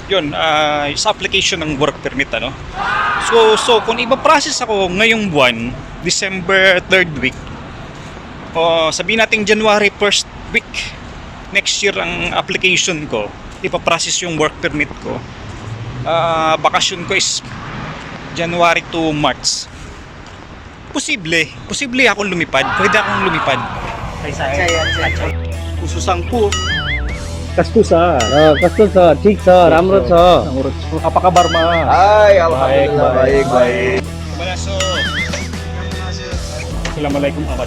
yun, sa application ng work permit, ano. So kung iba-process ako ngayong buwan, December 3rd week, o sabihin natin January 1st week next year ang application ko, ipa-process yung work permit ko. Bakasyon ko is January to March. Posible akong lumipad. Pwede akong lumipad. Kususangpu. कस्तो छ ठिक छ राम्रो छ Apa kabar Ma? Hai alhamdulillah baik. Malaso. Assalamualaikum Ahmad.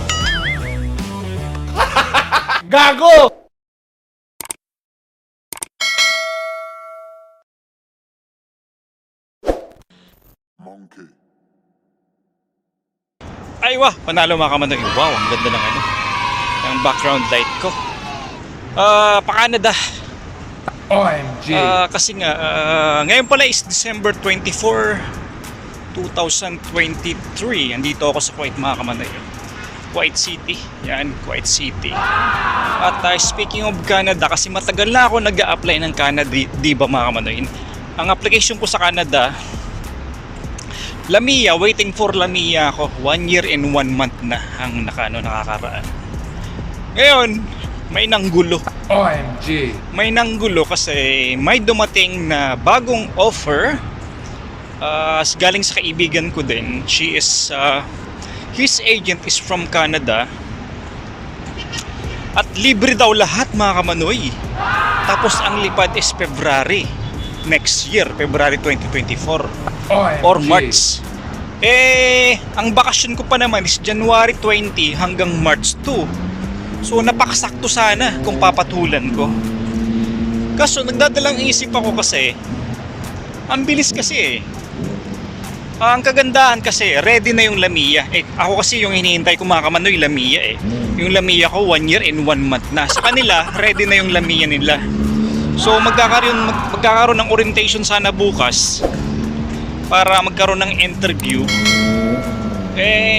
Gago! Ay wah, panalo mga kamandang. Wow, ang ganda ng ano, ng background light ko. Pa-Canada. OMG. Kasi nga, ngayon pala is December 24, 2023. Andito ako sa Kuwait mga kamandang. Kuwait City. Yan, Kuwait City. At speaking of Canada, kasi matagal na ako nag-a-apply ng Canada, di ba mga kamandang? Ang application ko sa Canada, Lamia, waiting for Lamia ako. 1 year and 1 month na ang nakakaraan. Ngayon, may nanggulo. OMG. May nanggulo kasi may dumating na bagong offer. Galing sa kaibigan ko din. She is, his agent is from Canada. At libre daw lahat mga kamanoy. Tapos ang lipad is February next year, February 2024 OMG. or March. Ang bakasyon ko pa naman is January 20 hanggang March 2. So napakasakto sana kung papatulan ko. Kaso nagdadalang isip ako kasi ang bilis kasi ang kagandahan kasi ready na yung Lamia. Ako kasi yung hinihintay ko mga kamanoy, Lamia Yung Lamia ko 1 year and 1 month na. Sa kanila, ready na yung Lamia nila. So magkakaroon ng orientation sana bukas para magkaroon ng interview.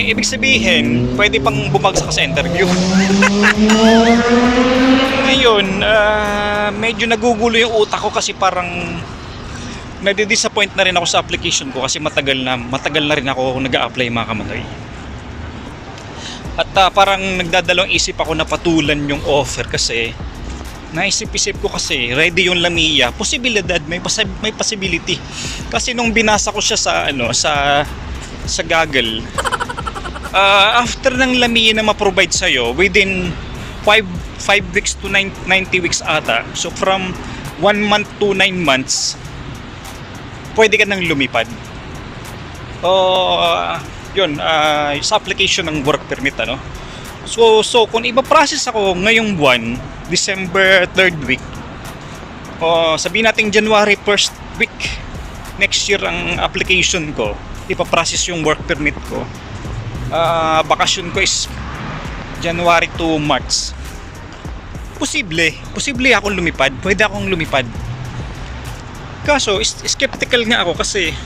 Ibig sabihin, pwede pang bumagsak sa interview. Ngayon, medyo nagugulo yung utak ko kasi parang nadi-disappoint na rin ako sa application ko kasi matagal na rin ako nag-a-apply mga kamatoy. At parang nagdadalawang isip ako na patulan yung offer kasi naisip-isip ko kasi ready yung Lamia, posibilidad, may possibility. Kasi nung binasa ko siya sa Google, after ng Lamia na ma-provide sa'yo within 5 weeks to 90 weeks ata, so from 1 month to 9 months pwede ka nang lumipad. Yun, sa application ng work permit, ano. So kung iba-process ako ngayong buwan, December 3rd week, o sabihin natin January 1st week next year ang application ko, ipa-process yung work permit ko. Bakasyon ko is January to March. Posible akong lumipad. Pwede akong lumipad. Kaso skeptical nga ako kasi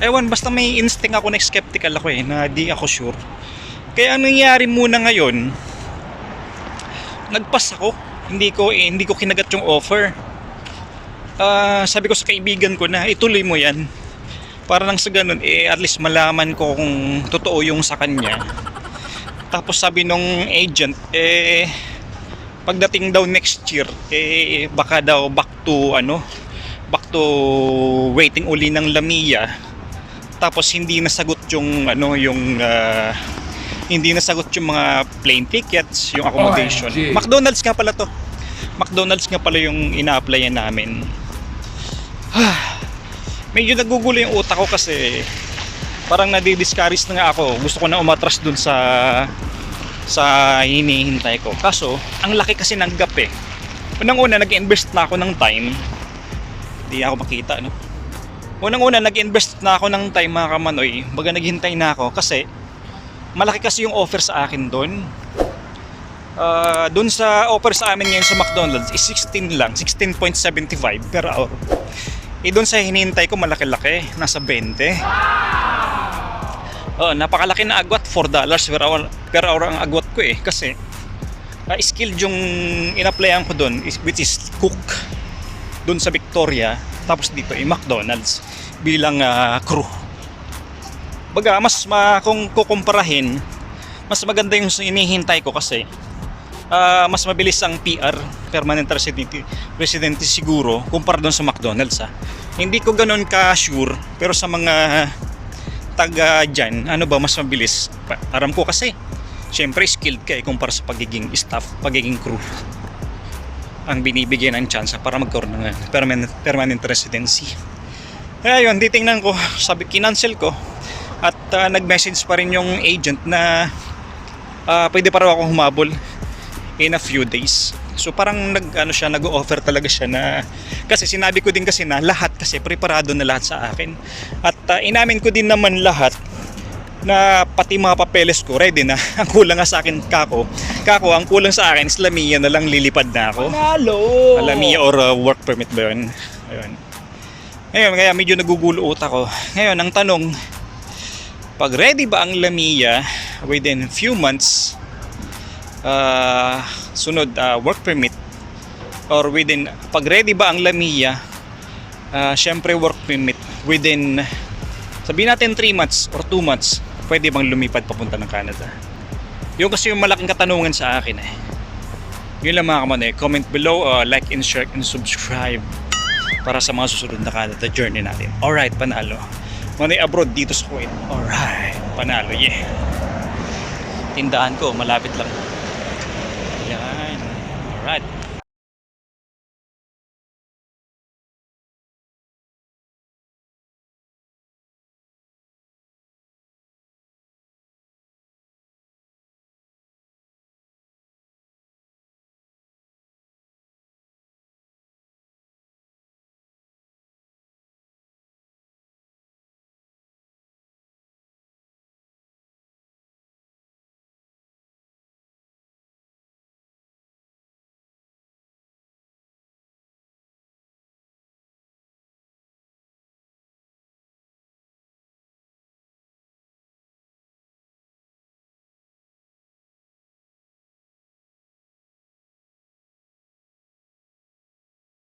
ewan, basta may instinct ako na skeptical ako na di ako sure. Kaya ang nangyari muna ngayon, nagpas ako. Hindi ko kinagat yung offer. Sabi ko sa kaibigan ko na ituloy mo yan. Para lang sa ganun, at least malaman ko kung totoo yung sa kanya. Tapos sabi nung agent, pagdating daw next year, baka daw back to waiting uli ng Lamia. Tapos hindi nasagot yung hindi nasagot yung mga plane tickets, yung accommodation. OMG. McDonald's nga pala to. McDonald's nga pala yung ina-applyan namin. Medyo nagugulo yung utak ko kasi parang nadi-discourage na nga ako. Gusto ko na umatras dun sa hinihintay ko. Kaso, ang laki kasi ng gap Unang-una, nag-invest na ako ng time. Hindi ako makita, no? Unang-una, nag-invest na ako ng time mga kamanoy. Baga naghintay na ako kasi malaki kasi yung offer sa akin doon. Doon sa offer sa amin ngayon sa McDonald's is 16 lang, 16.75 per hour. Doon sa hinihintay ko malaki-laki, nasa 20. Napakalaki na agwat, $4 per hour ang agwat ko kasi skilled yung in-applyan ko doon, which is cook. doon sa Victoria, tapos dito ay McDonald's bilang crew. Baga, kung kukumparahin, mas maganda yung inihintay ko kasi mas mabilis ang PR, permanent residente siguro, kumpara doon sa McDonald's. Hindi ko ganun ka-sure, pero sa mga taga dyan, ano ba mas mabilis? Aram ko kasi, syempre skilled ka kumpara sa pagiging staff, pagiging crew. Ang binibigyan ng chance para magkaroon ng permanent residency. Kaya yun, titingnan ko, kinancel ko. At nag-message pa rin yung agent na pwede pa raw ako humabol in a few days. So parang nag-offer talaga siya na, kasi sinabi ko din kasi na lahat kasi preparado na lahat sa akin. At inamin ko din naman lahat na pati mga papeles ko ready na. Ang kulang nga sa akin, ang kulang sa akin is Lamia na lang, lilipad na ako. Panalo! Lamia or work permit ba yun? Ayun. Ngayon, kaya medyo nagugulo utak ko. Ngayon, ang tanong, pag ready ba ang Lamia within few months, sunod work permit, or pag ready ba ang Lamia, syempre work permit within, sabihin natin 3 months or 2 months, pwede bang lumipad papunta ng Canada? Yung kasi yung malaking katanungan sa akin Yun lang mga kamanoy. Comment below, like and share and subscribe para sa mga susunod na Canada journey natin. Alright, panalo. Manoy abroad dito sa Kuwait. Alright, panalo, yeah. Tindahan ko, malapit lang.